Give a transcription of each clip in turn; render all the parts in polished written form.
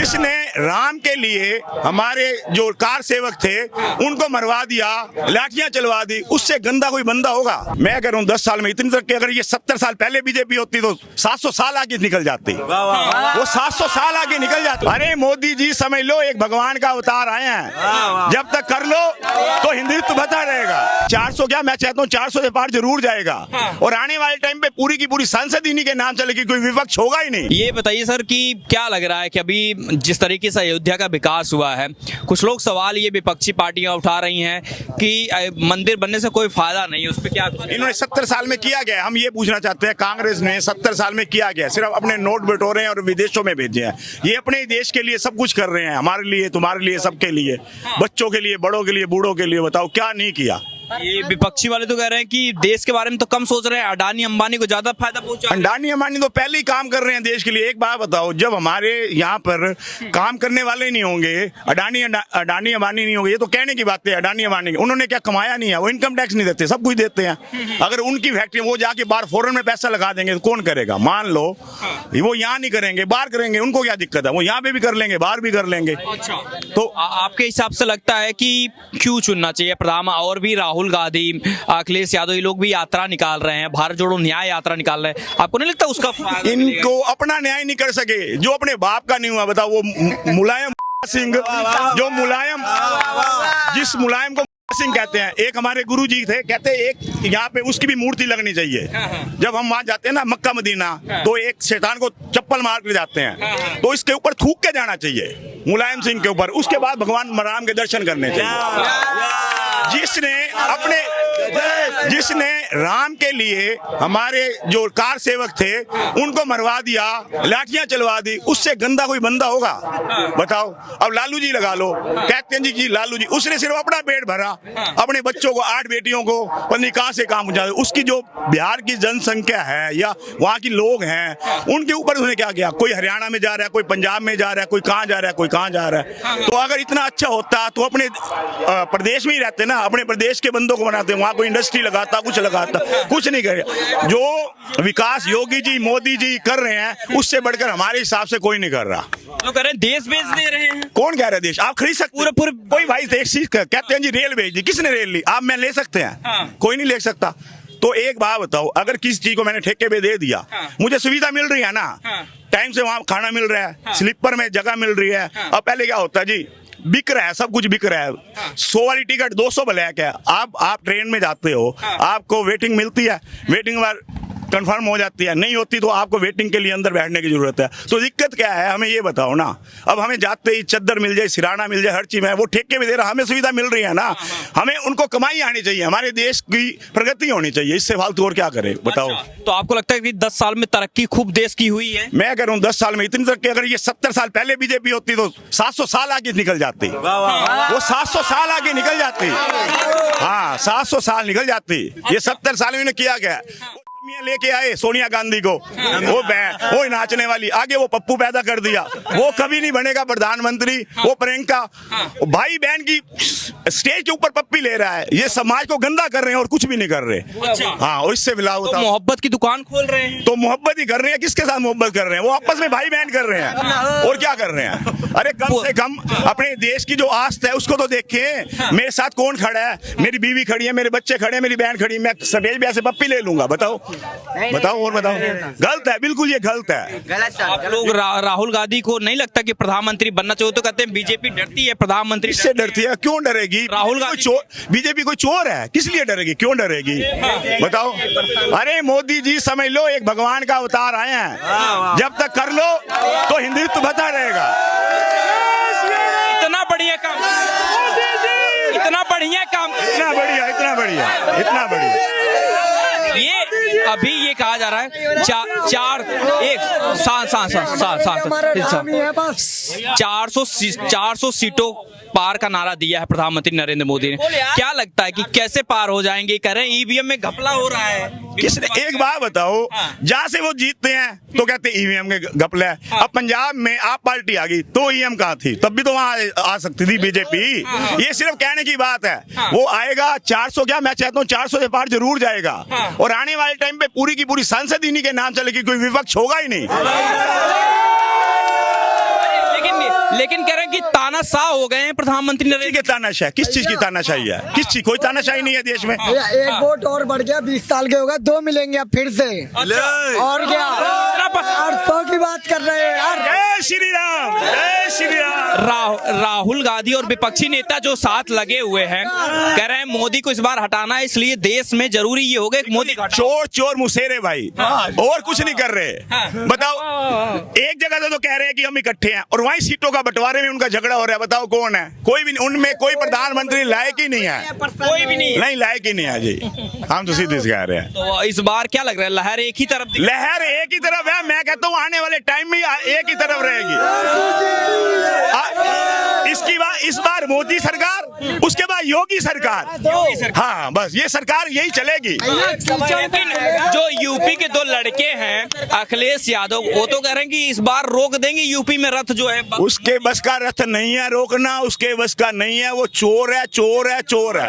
जिसने राम के लिए हमारे जो कार सेवक थे उनको मरवा दिया, लाठियां चलवा दी, उससे गंदा कोई बंदा होगा? मैं कह रहा हूँ 10 साल में इतनी तरक्की, अगर ये 70 साल पहले बीजेपी होती तो 700 साल आगे निकल जाती। वो 700 साल आगे निकल जाती। अरे मोदी जी समझ लो एक भगवान का अवतार आए हैं, जब तक कर लो तो हिंदुत्व बता रहेगा। 400 क्या, मैं चाहता हूँ 400 से पार जरूर जाएगा। और आने वाले टाइम पे पूरी की पूरी संसद इन्हीं के नाम चलेगी, कोई विपक्ष होगा ही नहीं। ये बताइए सर कि क्या लग रहा है कि अभी जिस तरीके से अयोध्या का विकास हुआ है, कुछ लोग सवाल ये विपक्षी पार्टियां उठा रही हैं कि मंदिर बनने से कोई फायदा नहीं है, उस पर क्या? इन्होंने 70 साल में किया गया, हम ये पूछना चाहते हैं कांग्रेस ने 70 साल में किया गया? सिर्फ अपने नोट बटोरे हैं और विदेशों में भेजे हैं। ये अपने देश के लिए सब कुछ कर रहे हैं, हमारे लिए, तुम्हारे लिए, सबके लिए, बच्चों के लिए, बड़ों के लिए, बूढ़ों के लिए। बताओ क्या नहीं किया? ये विपक्षी वाले तो कह रहे हैं कि देश के बारे में तो कम सोच रहे हैं, अडानी अंबानी को ज्यादा फायदा पहुंचा। अडानी अंबानी तो पहले ही काम कर रहे हैं देश के लिए। एक बात बताओ, जब हमारे यहाँ पर काम करने वाले नहीं होंगे, अडानी अंबानी नहीं होंगे, ये तो कहने की बात है। अडानी अंबानी उन्होंने क्या कमाया नहीं है? वो इनकम टैक्स नहीं देते, सब कुछ देते हैं। अगर उनकी फैक्ट्री वो जाके बाहर फॉरेन में पैसा लगा देंगे तो कौन करेगा? मान लो वो यहाँ नहीं करेंगे, बाहर करेंगे, उनको क्या दिक्कत है? वो यहाँ पे भी कर लेंगे, बाहर भी कर लेंगे। तो आपके हिसाब से लगता है कि क्यों चुनना चाहिए प्रधान? और भी राहुल गांधी, अखिलेश यादव, ये लोग भी यात्रा निकाल रहे हैं, भारत जोड़ो न्याय यात्रा निकाल रहे हैं, आपको नहीं लगता उसका इनको अपना न्याय नहीं कर सके? जो अपने बाप का नहीं हुआ, बताओ वो मुलायम सिंह, जो मुलायम, जिस मुलायम को सिंह कहते हैं, एक हमारे गुरु जी थे, कहते एक यहाँ पे उसकी भी मूर्ति लगनी चाहिए। जब हम वहां जाते हैं ना मक्का मदीना, तो एक शैतान को चप्पल मार के जाते हैं, तो इसके ऊपर थूक के जाना चाहिए मुलायम सिंह के ऊपर, उसके बाद भगवान राम के दर्शन करने चाहिए। जिसने राम के लिए हमारे जो कार सेवक थे उनको मरवा दिया, लाठियां चलवा दी, उससे गंदा कोई बंदा होगा? बताओ। अब लालू जी लगा लो, कहते हैं जी लालू जी, उसने सिर्फ अपना पेट भरा, अपने बच्चों को, 8 बेटियों को पत्नी कहां से काम पहुंचा। उसकी जो बिहार की जनसंख्या है या वहां की लोग हैं, उनके ऊपर उसने क्या किया? कोई हरियाणा में जा रहा है, कोई पंजाब में जा रहा है, कोई कहां जा रहा है, कोई कहां जा रहा है। तो अगर इतना अच्छा होता तो अपने प्रदेश में ही रहते ना, अपने प्रदेश के बंदों को बनाते, वहां कोई इंडस्ट्री लगाता, कुछ लगाता, कुछ नहीं करे। जो विकास योगी जी, मोदी जी कर रहे हैं, उससे बढ़कर हमारे हिसाब से कोई नहीं कर रहा। तो कह रहे हैं देश बेच दे रहे हैं। कौन कह रहा है देश? आप खरीद सकते पूरे कोई भाई देश कहते हैं जी रेल भेज दी, किसने रेल ली? आप मैं ले सकते हैं? कोई नहीं ले सकता। तो एक बात बताओ, अगर किसी चीज को मैंने ठेके पे दे दिया, मुझे सुविधा मिल रही है ना, टाइम से वहां खाना मिल रहा है, स्लीपर में जगह मिल रही है। अब पहले क्या होता है जी, बिक रहा है, सब कुछ बिक रहा है। 100 वाली टिकट 200 ब्लैक है। आप ट्रेन में जाते हो, आपको वेटिंग मिलती है, वेटिंग बार कंफर्म हो जाती है, नहीं होती तो आपको वेटिंग के लिए अंदर बैठने की जरूरत है। तो दिक्कत क्या है, हमें ये बताओ ना। अब हमें जाते ही चद्दर मिल जाए, सिराना मिल जाए, हर चीज में वो ठेके में दे रहा, हमें सुविधा मिल रही है ना। हमें उनको कमाई आनी चाहिए, हमारे देश की प्रगति होनी चाहिए, इससे फालतू और क्या करे? बताओ। तो आपको लगता है कि 10 साल में तरक्की खूब देश की हुई है? मैं कह रहा हूँ 10 साल में इतनी तरक्की, अगर ये 70 साल पहले बीजेपी होती तो 700 साल आगे निकल जाती। वो 700 साल आगे निकल जाती। हाँ, 700 साल निकल जाती। ये 70 साल में किया गया। लेके आए सोनिया गांधी को, वो नाचने वाली, आगे वो पप्पू पैदा कर दिया, वो कभी नहीं बनेगा प्रधानमंत्री। वो प्रियंका भाई बहन की स्टेज के ऊपर पप्पी ले रहा है, ये समाज को गंदा कर रहे हैं और कुछ भी नहीं कर रहे। हाँ, और इससे मिला होता, तो मोहब्बत की दुकान खोल रहे हैं। तो मोहब्बत ही कर रहे हैं। किसके साथ मोहब्बत कर रहे हैं? वो आपस में भाई बहन कर रहे हैं, और क्या कर रहे हैं? अरे कम से कम अपने देश की जो आस्था है उसको तो देखें। मेरे साथ कौन खड़ा है? मेरी बीवी खड़ी है, मेरे बच्चे खड़े हैं, मेरी बहन खड़ी है, मैं स्टेज पे ऐसे पप्पी ले लूंगा? बताओ बताओ और बताओ। गलत है, बिल्कुल ये गलत है। आप लोग राहुल गांधी को नहीं लगता कि प्रधानमंत्री बनना चाहिए? तो कहते हैं बीजेपी डरती है, प्रधानमंत्री इससे डरती है। क्यों डरेगी? राहुल गांधी बीजेपी कोई चोर है? किस लिए डरेगी? क्यों डरेगी? बताओ। अरे मोदी जी समझ लो एक भगवान का अवतार आए हैं, जब तक कर लो तो हिंदुत्व बता रहेगा। इतना बढ़िया काम, इतना बढ़िया काम, इतना बढ़िया, इतना बढ़िया, इतना बढ़िया। ये अभी ये कहा जा रहा है 400 सीटों पार का नारा दिया है प्रधानमंत्री नरेंद्र मोदी ने। क्या लगता है कि कैसे पार हो जाएंगे? कह रहे हैं ईवीएम में घपला हो रहा है। किसने? एक बात बताओ, जहां से वो जीतते हैं तो कहते हैं ईवीएम के घपला है। अब पंजाब में आप पार्टी आ गई तो ईवीएम कहाँ थी? तब भी तो वहां आ सकती थी बीजेपी। ये सिर्फ कहने की बात है। वो आएगा 400 क्या, मैं चाहता हूँ 400 से पार जरूर जाएगा। और आने वाले टाइम पे पूरी की पूरी संसद इन्हीं के नाम चलेगी, कोई विपक्ष होगा ही नहीं। लेकिन लेकिन कह रहे हैं कि तानाशाह हो गए हैं प्रधानमंत्री किस नरेंद्र। चीज की तानाशाही, किस चीज की तानाशाही है? किस चीज, कोई तानाशाही नहीं है देश में। भैया एक वोट और बढ़ गया, 20 साल के हो गए, 2 मिलेंगे अब फिर से। और क्या, 800 की बात कर रहे हैं यार। जय श्री राम, जय श्री राम। राहुल गांधी और विपक्षी नेता जो साथ लगे हुए हैं कह रहे हैं मोदी को इस बार हटाना है, इसलिए देश में जरूरी ये होगा कि मोदी हटाओ। चोर चोर मुसेरे भाई, और कुछ नहीं कर रहे। बताओ, एक जगह से तो कह रहे हैं कि हम इकट्ठे हैं और वहीं सीटों का बंटवारे में उनका झगड़ा हो रहा है। बताओ कौन है? कोई भी, उनमें कोई प्रधानमंत्री लायक ही नहीं है, कोई भी नहीं लायक ही नहीं है जी। हम तो सीधे से कह रहे हैं। तो इस बार क्या लग रहा है, लहर एक ही तरफ लहर एक ही तरफ है। मैं कहता हूँ आने वाले टाइम में एक ही तरफ रहेगी। इस बार मोदी सरकार, उसके बाद योगी सरकार। हाँ, बस ये सरकार यही चलेगी। लेकिन जो यूपी के 2 लड़के हैं अखिलेश यादव, वो तो कह रहे हैं कि इस बार रोक देंगे यूपी में रथ जो है। उसके बस का रथ नहीं है रोकना, उसके बस का नहीं है। वो चोर है, चोर है, चोर है।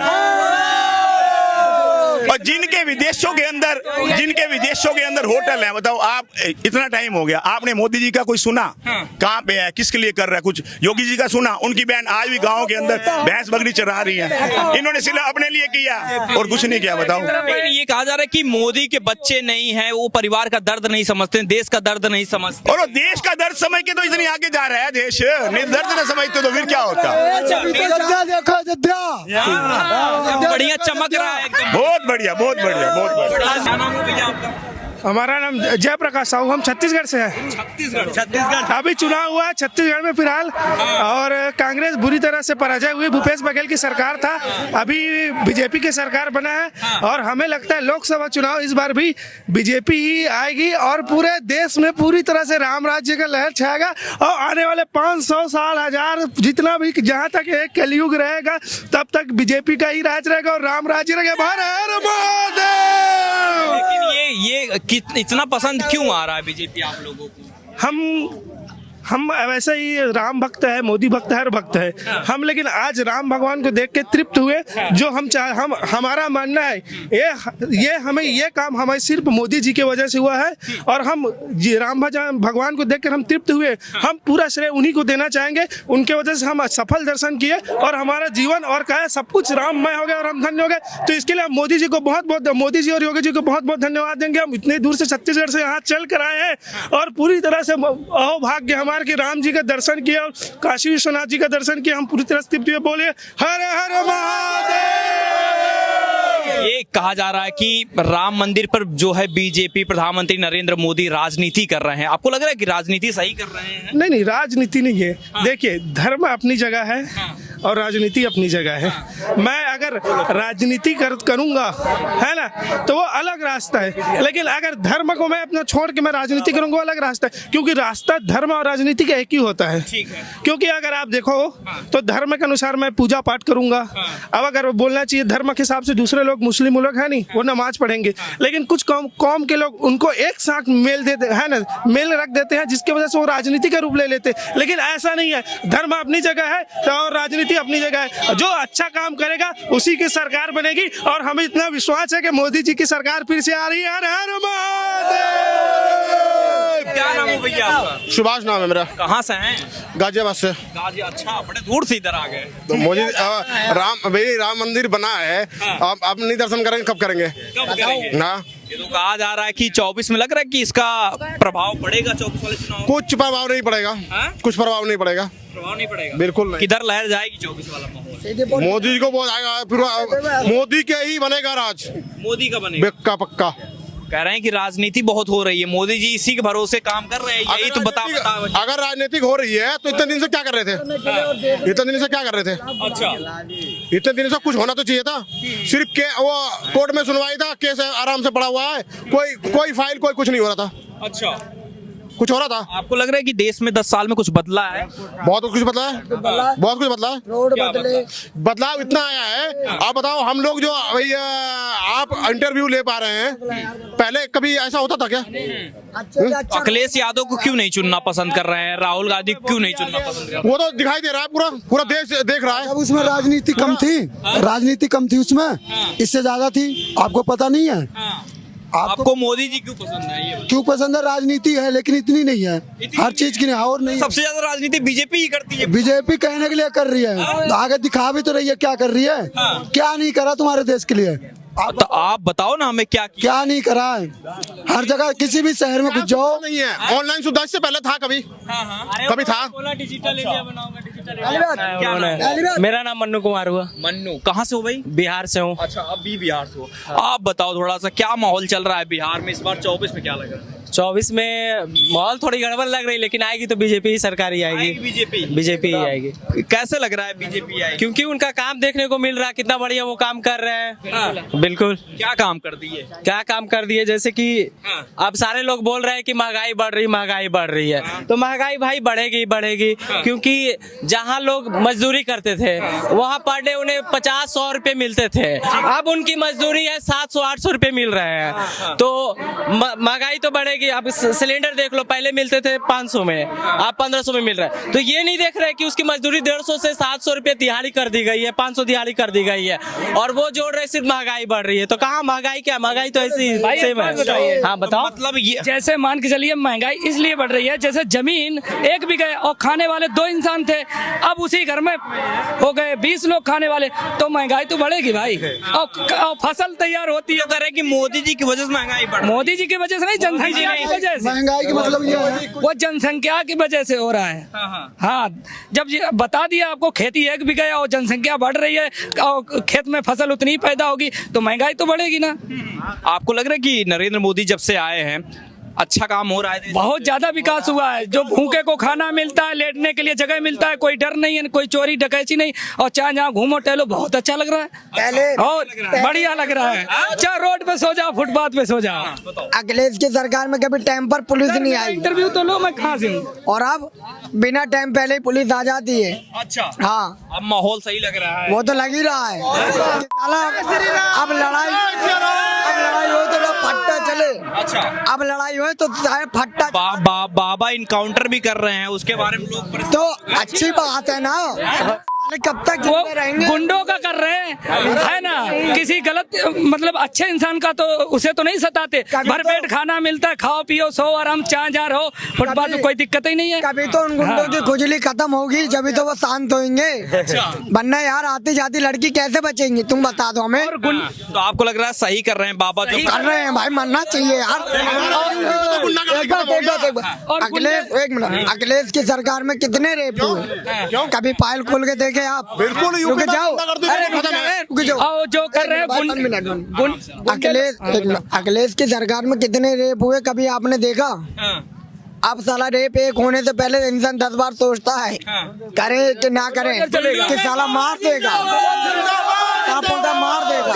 और जिनके विदेशों के अंदर होटल है, बताओ आप, इतना टाइम हो गया, आपने मोदी जी का कोई सुना? कहाँ पे है, किसके लिए कर रहा है कुछ? योगी जी का सुना? उनकी बहन आज भी गाँव के अंदर भैंस बकरी चरा रही है। इन्होंने सिर्फ अपने लिए किया और कुछ नहीं किया। बताओ, लेकिन ये कहा जा रहा है कि मोदी के बच्चे नहीं हैं, वो परिवार का दर्द नहीं समझते, देश का दर्द नहीं समझते। और वो देश का दर्द समझ के तो इतनी आगे जा रहा है देश। दर्द न समझते तो फिर क्या होता? देखो अयोध्या, बढ़िया चमक रहा है एकदम। बहुत बढ़िया, बहुत बढ़िया, बहुत बढ़िया। क्या नाम है भैया आपका? हमारा नाम जयप्रकाश साहू, हम छत्तीसगढ़ से हैं। छत्तीसगढ़ अभी चुनाव हुआ है छत्तीसगढ़ में फिलहाल, और कांग्रेस बुरी तरह से पराजय हुई। भूपेश बघेल की सरकार था, अभी बीजेपी की सरकार बना है और हमें लगता है लोकसभा चुनाव इस बार भी बीजेपी ही आएगी और पूरे देश में पूरी तरह से राम राज्य का लहर छाएगा। और आने वाले 500 साल, 1000, जितना भी, जहाँ तक एक कलयुग रहेगा तब तक बीजेपी का ही राज रहेगा और राम राज्य रहेगा। भारत माता। लेकिन ये इतना पसंद क्यों आ रहा है बीजेपी आप लोगों को? हम वैसे ही राम भक्त है, मोदी भक्त है, हर भक्त है हम, लेकिन आज राम भगवान को देख के तृप्त हुए। जो हमारा मानना है ये काम हमें सिर्फ मोदी जी के वजह से हुआ है और हम राम भगवान को देखकर हम तृप्त हुए। हम पूरा श्रेय उन्हीं को देना चाहेंगे, उनके वजह से हम सफल दर्शन किए और हमारा जीवन और क्या सब कुछ राममय हो गया और हम धन्य हो गए। तो इसके लिए हम मोदी जी और योगी जी को बहुत बहुत धन्यवाद देंगे। हम इतनी दूर से छत्तीसगढ़ से यहाँ चल कर आए हैं और पूरी तरह से अहोभाग्य हमारे कि राम जी का दर्शन किया और काशी विश्वनाथ जी का दर्शन किया। हम पूरी तरह तृप्त हुए, बोले हर हर महादेव। ये कहा जा रहा है कि राम मंदिर पर जो है बीजेपी, प्रधानमंत्री नरेंद्र मोदी राजनीति कर रहे हैं। आपको लग रहा है कि राजनीति सही कर रहे हैं? नहीं, राजनीति नहीं है। देखिए, धर्म अपनी जगह है और राजनीति अपनी जगह है। मैं अगर राजनीति करूंगा, है ना, तो वो अलग रास्ता है, लेकिन अगर धर्म को मैं अपना छोड़ के मैं राजनीति करूंगा, वो अलग रास्ता है, क्योंकि रास्ता धर्म और राजनीति का एक ही होता है। क्योंकि अगर आप देखो तो धर्म के अनुसार मैं पूजा पाठ करूंगा। अब अगर बोलना चाहिए धर्म के हिसाब से, दूसरे लोग मुस्लिम लोग है नहीं, वो नमाज पढ़ेंगे, लेकिन कुछ कौम के लोग उनको एक साथ मेल देते है ना, मेल रख देते हैं, जिसकी वजह से वो राजनीति का रूप ले लेते हैं। लेकिन ऐसा नहीं है, धर्म अपनी जगह है और राजनीति अपनी जगह है। जो अच्छा काम करेगा उसी की सरकार बनेगी और हमें इतना विश्वास है कि मोदी जी की सरकार फिर से आ रही है। हर हर महादेव। क्या नाम है भैया आपका? सुभाष नाम है मेरा। कहाँ से हैं? गाजियाबाद से। अच्छा, बड़े दूर से इधर आ गए। तो मोदी राम मंदिर बना है, आप नहीं दर्शन करेंगे? कब करेंगे? ना, ये तो कहा जा रहा है कि 24 में लग रहा है कि इसका प्रभाव पड़ेगा 24 वाले चुनाव। कुछ प्रभाव नहीं पड़ेगा। कुछ प्रभाव नहीं पड़ेगा। प्रभाव नहीं पड़ेगा, बिल्कुल नहीं। किधर लहर जाएगी 24 वाला माहौल? मोदी जी को बहुत आएगा, फिर मोदी के ही बनेगा राज। मोदी का बनेगा पक्का पक्का। कह रहे हैं कि राजनीति बहुत हो रही है, मोदी जी इसी के भरोसे काम कर रहे हैं, यही तो बता। अगर राजनीतिक हो रही है तो इतने दिन से क्या कर रहे थे? इतने दिन से क्या कर रहे थे? अच्छा, इतने दिन से कुछ होना तो चाहिए था। सिर्फ वो कोर्ट में सुनवाई था, केस आराम से पड़ा हुआ है, कोई फाइल कुछ नहीं हो रहा था। अच्छा, कुछ हो रहा था? आपको लग रहा है कि देश में 10 साल में कुछ बदला है? बहुत कुछ बदला है, बहुत कुछ बदला है। रोड बदले, बदलाव इतना आया है। आप बताओ, हम लोग जो आप इंटरव्यू ले पा रहे हैं, पहले कभी ऐसा होता था क्या? अखिलेश यादव को क्यों नहीं चुनना पसंद कर रहे हैं? राहुल गांधी को क्यों नहीं चुनना पसंद कर रहे हैं? वो तो दिखाई दे रहा है, पूरा देश देख रहा है। अब उसमें राजनीति कम थी, उसमें इससे ज्यादा थी, आपको पता नहीं है। आपको मोदी जी क्यों पसंद है? ये क्यों पसंद है? राजनीति है लेकिन इतनी नहीं है, हर चीज की नहीं, और नहीं। सबसे ज्यादा राजनीति बीजेपी ही करती है। बीजेपी कहने के लिए कर रही है, आगे दिखा भी तो रही है क्या कर रही है। क्या नहीं करा तुम्हारे देश के लिए? तो आप बताओ ना हमें क्या किया? क्या नहीं करा है? हर जगह किसी भी शहर में कुछ जाओ, नहीं है। ऑनलाइन सुविधा इससे पहले था कभी? कभी था? डिजिटल इंडिया बनाऊंगा, क्या नाम है? मेरा नाम मन्नू कुमार हुआ। मन्नू, कहाँ से हो भाई? बिहार से हूँ। अच्छा, अब भी बिहार से हो। आप बताओ थोड़ा सा क्या माहौल चल रहा है बिहार में इस बार 24 में, क्या लग रहा है? 24 में माहौल थोड़ी गड़बड़ लग रही, लेकिन आएगी तो बीजेपी ही सरकार ही आएगी। बीजेपी ही आएगी। कैसे लग रहा है बीजेपी आएगी? क्योंकि उनका काम देखने को मिल रहा है, कितना बढ़िया वो काम कर रहे हैं। बिल्कुल। क्या काम कर दिए? क्या काम कर दिए? जैसे कि अब सारे लोग बोल रहे हैं कि महंगाई बढ़ रही है, तो महंगाई भाई बढ़ेगी बढ़ेगी, क्योंकि जहाँ लोग मजदूरी करते थे वहाँ पर डे उन्हें 50-100 रुपए मिलते थे, अब उनकी मजदूरी है 700-800 रुपए मिल रहे हैं, तो महंगाई तो बढ़ेगी। अब सिलेंडर देख लो, पहले मिलते थे 500 में, अब 1500 में मिल रहा है, तो ये नहीं देख रहे कि उसकी मजदूरी 150 से 700 रुपए दिहाड़ी कर दी गई है, 500 दिहाड़ी कर दी गई है, और वो जोड़ रहे सिर्फ महंगाई बढ़ रही है। तो कहाँ महंगाई, क्या महंगाई तो ऐसी सेम है। हाँ बताओ। मतलब ये जैसे मान के चलिए महंगाई इसलिए बढ़ रही है, जैसे जमीन एक भी गए और खाने वाले 2 इंसान थे, अब उसी घर में हो गए 20 लोग खाने वाले, तो महंगाई तो बढ़ेगी भाई। और फसल तैयार होती है, कह रहे कि मोदी जी की वजह से महंगाई बढ़ रही है। मोदी जी की वजह से नहीं, जनसंख्या की वजह से। महंगाई का मतलब ये है, वो जनसंख्या की वजह से हो रहा है। हाँ, जब ये बता दिया आपको खेती एक भी गया और जनसंख्या बढ़ रही है और खेत में फसल उतनी ही पैदा होगी, तो महंगाई तो बढ़ेगी ना। आपको लग रहा है कि नरेंद्र मोदी जब से आए हैं अच्छा काम हो रहा है? बहुत ज्यादा विकास हुआ है। जो भूखे को खाना मिलता है, लेटने के लिए जगह मिलता है, कोई डर नहीं है, कोई चोरी डकैती नहीं, और चाहे जहाँ घूमो टहलो बहुत अच्छा लग रहा है। पहले और बढ़िया लग रहा है, चाहे रोड पे सो जाओ, फुटपाथ पे सो जाओ। अखिलेश की सरकार में कभी टाइम पर पुलिस नहीं आई। इंटरव्यू तो लो, मैं कहाँ से हूँ। और अब बिना टाइम पहले ही पुलिस आ जाती है। अच्छा, हाँ, अब माहौल सही लग रहा है। वो तो लग ही रहा है। अब लड़ाई हो तो फट्टा चले। अच्छा, अब लड़ाई हो तो चाहे फट्टा। बाबा इनकाउंटर भी कर रहे हैं, उसके बारे में लोग तो अच्छी बात है ना, कब तक वो जिंदा रहेंगे? गुंडों का कर रहे हैं, है ना, किसी गलत मतलब अच्छे इंसान का तो उसे तो नहीं सताते। भर पेट खाना मिलता है, खाओ पियो सो आराम, चाहे जहाँ रहो, फुटपाथ में कोई दिक्कत ही नहीं है। कभी तो उन गुंडों की खुजली खत्म होगी, जब तो वो शांत होंगे। वरना यार आती जाती लड़की कैसे बचेंगी, तुम बता दो हमें। तो आपको लग रहा है सही कर रहे हैं बाबा जो कर रहे हैं भाई, मरना चाहिए यार। एक मिनट, अखिलेश की सरकार में कितने रेप हुए? कभी फाइल खोल के देखे आप? बिल्कुल, रुक जाओ, रुक जाओ। और जो कर रहे हैं अखिलेश की सरकार में कितने रेप हुए कभी आपने देखा? अब साला रेप एक होने से पहले इंसान 10 बार सोचता है, करे कि ना करे, कि साला मार देगा, मार देगा।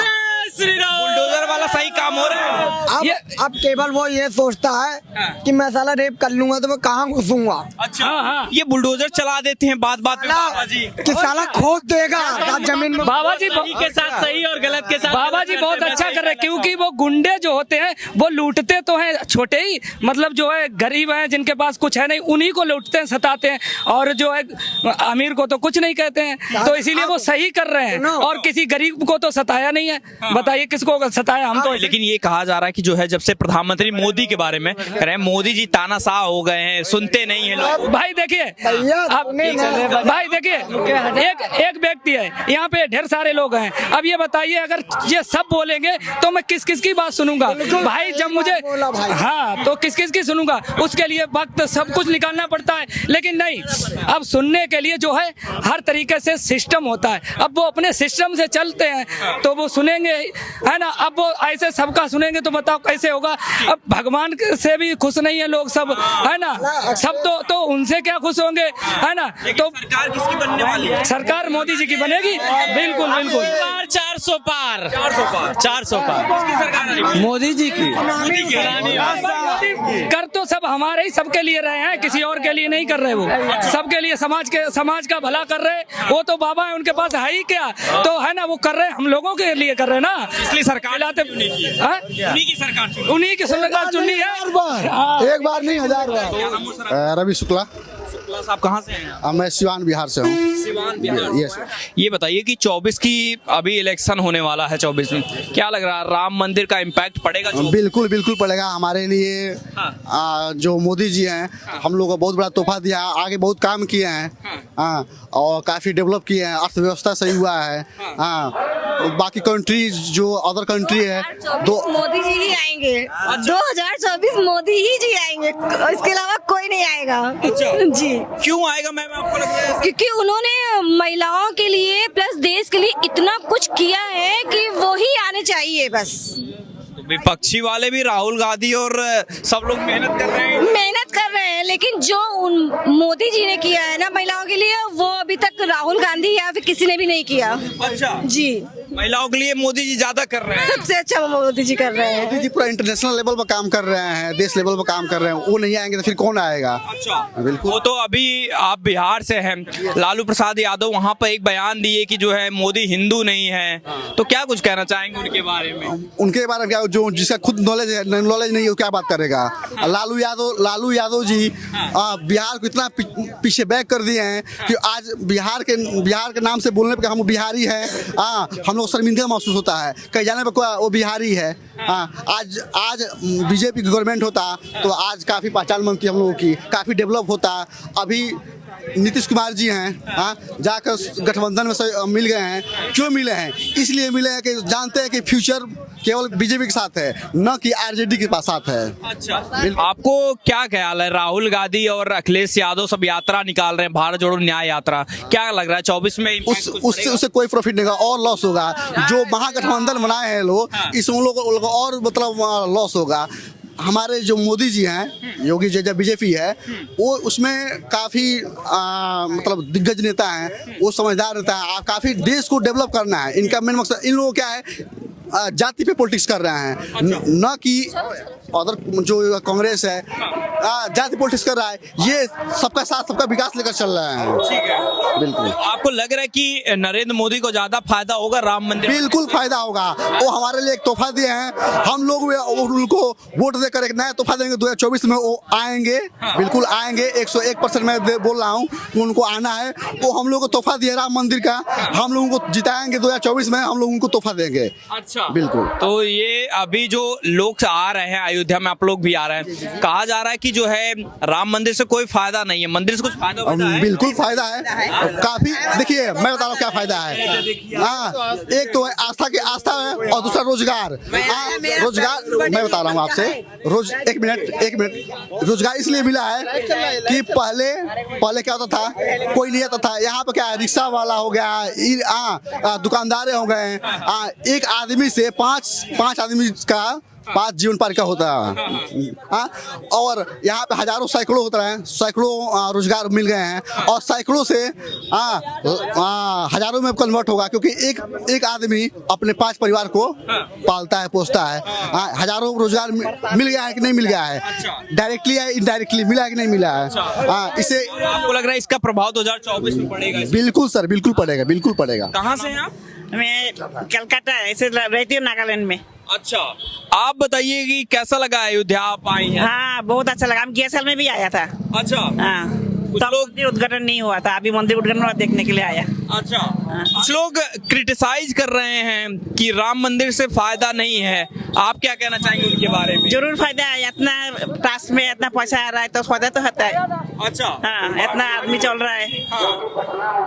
बुलडोजर वाला सही काम हो रहा है। अब केवल वो ये सोचता है कि मैं साला रेप कर लूंगा तो मैं कहाँ घुसूंगा। अच्छा, ये बुलडोजर चला देते हैं बात बात में बाबा जी कि साला खोद देगा जमीन में। बाबा जी के साथ सही और गलत के साथ बाबा जी बहुत अच्छा कर रहे हैं, क्योंकि वो गुंडे जो होते हैं वो लूटते तो हैं छोटे ही, मतलब जो है गरीब हैं जिनके पास कुछ है नहीं, उन्हीं को लूटते हैं, सताते हैं, और जो है अमीर को तो कुछ नहीं कहते हैं। तो इसीलिए वो सही कर रहे हैं, और किसी गरीब को तो सताया नहीं है। बताइए किसको सताया? हम तो। लेकिन ये कहा जा रहा है कि जो है जब से प्रधानमंत्री मोदी के बारे में कह रहे हैं, मोदी जी तानाशाह हो गए हैं, सुनते नहीं है लोग। भाई देखिए, भाई देखिए, एक व्यक्ति है, यहाँ पे ढेर सारे लोग हैं। अब ये बताइए, अगर ये सब बोलेंगे तो मैं किस किस की बात सुनूंगा भाई? जब मुझे हाँ, तो किस किस की सुनूंगा? उसके लिए वक्त सब कुछ निकालना पड़ता है। लेकिन नहीं, अब सुनने के लिए जो है हर तरीके से सिस्टम होता है। अब वो अपने सिस्टम से चलते हैं तो वो सुनेंगे, है ना। अब वो ऐसे सबका सुनेंगे तो बताओ कैसे होगा? अब भगवान से भी खुश नहीं है लोग सब, है ना। सब तो उनसे क्या खुश होंगे, है ना। तो सरकार किसकी बनने वाली है? सरकार मोदी जी की बनेगी, बिल्कुल बिल्कुल। 400 पार, 400 पार मोदी जी की। कर तो सब हमारे ही सबके लिए रहे हैं, किसी और के लिए नहीं कर रहे। वो सबके लिए, समाज का भला कर रहे। वो तो बाबा है, उनके पास है ही क्या, तो है ना, वो कर रहे हैं, हम लोगों के लिए कर रहे हैं ना। इसलिए सरकार लाते उन्हीं की सरकार उन्हीं की सरकार चुनी है। एक बार नहीं 1000 बार। रवि शुक्ला। प्लस आप कहाँ से हैं? मैं सिवान बिहार से हूँ। सिवान बिहार। यस। ये बताइए कि 24 की अभी इलेक्शन होने वाला है, 24 में क्या लग रहा है, राम मंदिर का इम्पैक्ट पड़ेगा? बिल्कुल बिल्कुल पड़ेगा हमारे लिए। जो मोदी जी हैं हम लोग को बहुत बड़ा तोहफा दिया है, आगे बहुत काम किए हैं। हाँ, और काफ़ी डेवलप किए हैं, अर्थव्यवस्था सही हुआ है। हाँ, बाकी कंट्री जो अदर कंट्री है मोदी जी ही आएंगे। 2024 मोदी ही जी आएंगे, इसके अलावा कोई नहीं आएगा। अच्छा। जी। क्यों आएगा मैम, आपको लगता है? क्योंकि उन्होंने महिलाओं के लिए प्लस देश के लिए इतना कुछ किया है कि वो ही आने चाहिए बस। तो विपक्षी वाले भी राहुल गांधी और सब लोग मेहनत कर रहे हैं, लेकिन जो मोदी जी ने किया है ना महिलाओं के लिए, वो अभी तक राहुल गांधी या फिर किसी ने भी नहीं किया। अच्छा जी, महिलाओं के लिए मोदी जी ज्यादा कर रहे हैं। सबसे अच्छा मोदी जी कर रहे हैं। मोदी जी पूरा इंटरनेशनल लेवल पर काम कर रहे हैं, देश लेवल पर काम कर रहे हैं। वो नहीं आएंगे तो फिर कौन आएगा? अच्छा, बिल्कुल। वो तो अभी आप बिहार से हैं, लालू प्रसाद यादव वहाँ पर एक बयान दिए कि जो है मोदी हिंदू नहीं है, तो क्या कुछ कहना चाहेंगे उनके बारे में? उनके बारे में क्या, जो जिसका खुद नॉलेज नहीं है वो क्या बात करेगा? लालू यादव जी बिहार को इतना पीछे बैक कर दिए हैं कि आज बिहार के नाम से बोलने पे हम बिहारी हैं, हम लोग शर्मिंदा महसूस होता है। कहीं जाने पे वो बिहारी है। आज बीजेपी गवर्नमेंट होता तो आज काफ़ी पहचान बनती हम लोगों की, काफ़ी डेवलप होता। अभी नीतीश कुमार जी हैं, जाकर गठबंधन में मिल गए हैं। क्यों मिले हैं? इसलिए मिले हैं कि जानते हैं कि फ्यूचर केवल बीजेपी के साथ है, न कि आरजेडी के पास साथ है। अच्छा, आपको क्या ख्याल है, राहुल गांधी और अखिलेश यादव सब यात्रा निकाल रहे हैं, भारत जोड़ो न्याय यात्रा, क्या लग रहा है 24 में उससे कोई प्रॉफिट नहीं होगा और लॉस होगा। जो महागठबंधन बनाए हैं लोग, इस उन लोगों को और मतलब लॉस होगा। हमारे जो मोदी जी हैं, योगी जी जब बीजेपी है, वो उसमें काफ़ी मतलब दिग्गज नेता हैं, वो समझदार नेता है। काफ़ी देश को डेवलप करना है इनका मेन मकसद। इन लोगों क्या है, जाति पे पॉलिटिक्स कर रहे हैं, न कि अदर जो कांग्रेस है जाति पॉलिटिक्स कर रहा है। ये सबका साथ सबका विकास लेकर चल रहा है। ठीक है, बिल्कुल। आपको लग रहा है कि नरेंद्र मोदी को ज्यादा फायदा होगा राम मंदिर? बिल्कुल फायदा होगा। वो हमारे लिए एक तोहफा दिए हैं, हम लोग उनको वोट देकर एक नया तोहफा देंगे। 2024 में वो आएंगे, बिल्कुल आएंगे। 101% मैं बोल रहा हूँ उनको आना है। वो हम लोग को तोहफा दिया राम मंदिर का, हम लोगों को जिताएंगे। 2024 में हम लोग उनको तोहफा देंगे। अच्छा, बिल्कुल। तो ये अभी जो लोग आ रहे हैं अयोध्या में, आप लोग भी आ रहे हैं, कहा जा रहा है कि जो है राम मंदिर से कोई फायदा नहीं है, मंदिर से कुछ फायदा होता है? बिल्कुल फायदा है, काफी। देखिए मैं बता रहा हूँ क्या फायदा है। एक तो है आस्था है और दूसरा रोजगार। रोजगार मैं बता रहा हूँ आपसे, एक मिनट। रोजगार इसलिए मिला है कि पहले क्या होता था, कोई नहीं आता था। यहाँ पे क्या है, रिक्शा वाला हो गया, दुकानदार हो गए। एक आदमी से पांच आदमी का 5 जीवन पारिका होता है। और यहाँ पे हजारों सैकड़ों होता है, सैकड़ों रोजगार मिल गए हैं और सैकड़ों से हजारों में कन्वर्ट होगा, क्योंकि एक आदमी अपने 5 परिवार को पालता है, पोसता है। हजारों रोजगार मिल गया है कि नहीं मिल गया है? डायरेक्टली या इनडायरेक्टली मिला है कि नहीं मिला है? इसे आपको लग रहा है इसका प्रभाव 2024 में पड़ेगा? बिल्कुल सर, बिल्कुल पड़ेगा, बिल्कुल पड़ेगा। कहाँ से हैं आप? मैं कलकत्ता ऐसे रहती हूँ, नागालैंड में। अच्छा, आप बताइए कि कैसा लगा अयोध्या आप आई हैं? हाँ, बहुत अच्छा लगा। हम गेसल में भी आया था। अच्छा, हाँ, कुछ लोग मंदिर उद्घाटन नहीं हुआ था, अभी मंदिर उद्घाटन देखने के लिए आया। अच्छा, कुछ लोग क्रिटिसाइज कर रहे हैं कि राम मंदिर से फायदा नहीं है, आप क्या कहना चाहेंगे उनके बारे में? जरूर फायदा है, इतना ट्रस्ट में इतना पैसा आ रहा है तो फायदा तो होता है। अच्छा, हाँ, इतना आदमी चल रहा है। हाँ।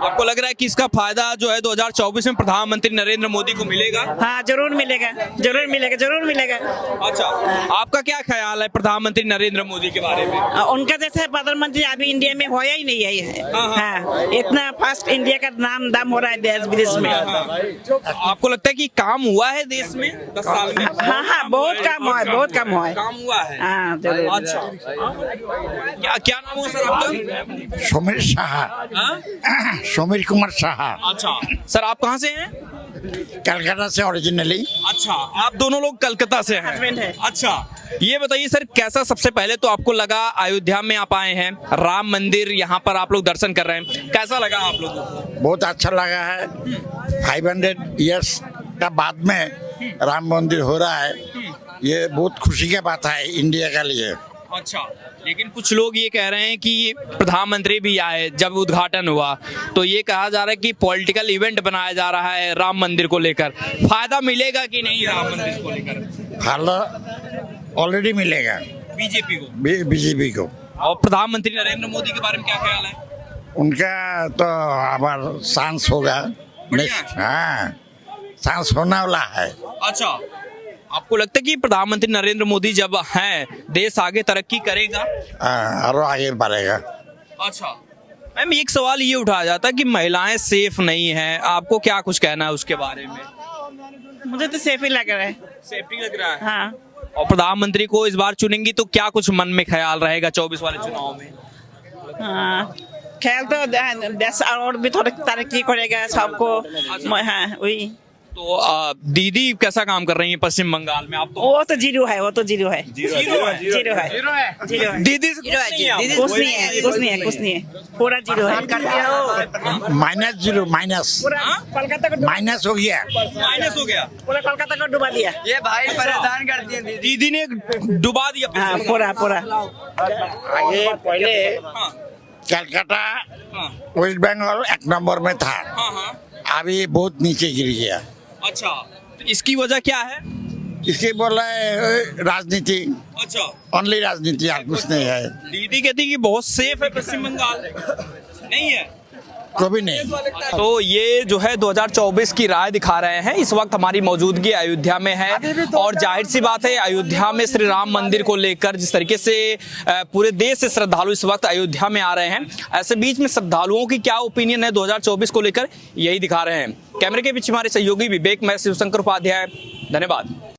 आपको लग रहा है कि इसका फायदा जो है 2024 में प्रधानमंत्री नरेंद्र मोदी को मिलेगा? हाँ, जरूर मिलेगा, जरूर मिलेगा, जरूर मिलेगा। अच्छा, आपका क्या ख्याल है प्रधानमंत्री नरेंद्र मोदी के बारे में? उनका जैसे प्रधानमंत्री अभी इंडिया में होया ही नहीं है। हाँ, इतना फास्ट इंडिया का नाम दाम हो रहा है देश विदेश में। आपको लगता है कि काम हुआ है देश में 10 साल में? हाँ, बहुत काम हुआ है, बहुत काम हुआ है। काम हुआ है। हाँ, जरूर। अच्छा, क्या नाम हुआ सर आपका? समीर शाह। समीर कुमार शाह। अच्छा सर, आप कहाँ से हैं? कलकत्ता से ओरिजिनली। अच्छा, आप दोनों लोग कलकत्ता से हैं? हस्बैंड है। अच्छा, ये बताइए सर, कैसा सबसे पहले तो आपको लगा अयोध्या में आप आए हैं, राम मंदिर यहाँ पर आप लोग दर्शन कर रहे हैं, कैसा लगा आप लोगों को? बहुत अच्छा लगा है। 500 इयर्स का बाद में राम मंदिर हो रहा है, ये बहुत खुशी की बात है इंडिया के लिए। अच्छा, लेकिन कुछ लोग ये कह रहे हैं कि प्रधानमंत्री भी आए जब उद्घाटन हुआ तो ये कहा जा रहा है कि पॉलिटिकल इवेंट बनाया जा रहा है राम मंदिर को लेकर, फायदा मिलेगा कि नहीं राम मंदिर को लेकर? फायदा ऑलरेडी मिलेगा बीजेपी को, बीजेपी को। और प्रधानमंत्री नरेंद्र मोदी के बारे में क्या ख्याल है? उनका तो हमारा चांस होगा, हाँ चांस होने वाला है। अच्छा, आपको लगता है कि प्रधानमंत्री नरेंद्र मोदी जब हैं देश आगे तरक्की करेगा? और आगे बढ़ेगा। अच्छा मैम, एक सवाल ये उठाया जाता है कि महिलाएं सेफ नहीं हैं, आपको क्या कुछ कहना है उसके बारे में? मुझे तो सेफ ही लग रहा है। सेफ्टी लग रहा है। हाँ। और प्रधानमंत्री को इस बार चुनेंगी तो क्या कुछ मन में ख्याल रहेगा 24 वाले चुनाव में? हाँ, ख्याल तो देश और भी थोड़ा तरक्की करेगा सबको। हाँ वही तो दीदी कैसा काम कर रही हैं पश्चिम बंगाल में? आप तो वो तो जीरो है, वो तो जीरो है, जीरो है, जीरो है। दीदी कुछ नहीं है, पूरा जीरो है। माइनस जीरो, माइनस पूरा कोलकाता को माइनस हो गया, माइनस हो गया, पूरा कोलकाता को डुबा दिया। ये भाई परेशान करती है दीदी ने डुबा दिया। हाँ पूरा पूरा। आगे पहले कलकत्ता वेस्ट बंगाल 1 नंबर में था, अभी बहुत नीचे गिर गया। अच्छा, इसकी वजह क्या है? इसके बोला है राजनीति, अच्छा ओनली राजनीति, और कुछ नहीं है। दीदी कहती है कि बहुत सेफ है पश्चिम बंगाल, नहीं है कभी नहीं। तो ये जो है 2024 की राय दिखा रहे हैं। इस वक्त हमारी मौजूदगी अयोध्या में है और जाहिर सी बात है अयोध्या में श्री राम मंदिर को लेकर जिस तरीके से पूरे देश से श्रद्धालु इस वक्त अयोध्या में आ रहे हैं, ऐसे बीच में श्रद्धालुओं की क्या ओपिनियन है 2024 को लेकर, यही दिखा रहे हैं। कैमरे के पीछे हमारे सहयोगी विवेक, मैं शिवशंकर उपाध्याय, धन्यवाद।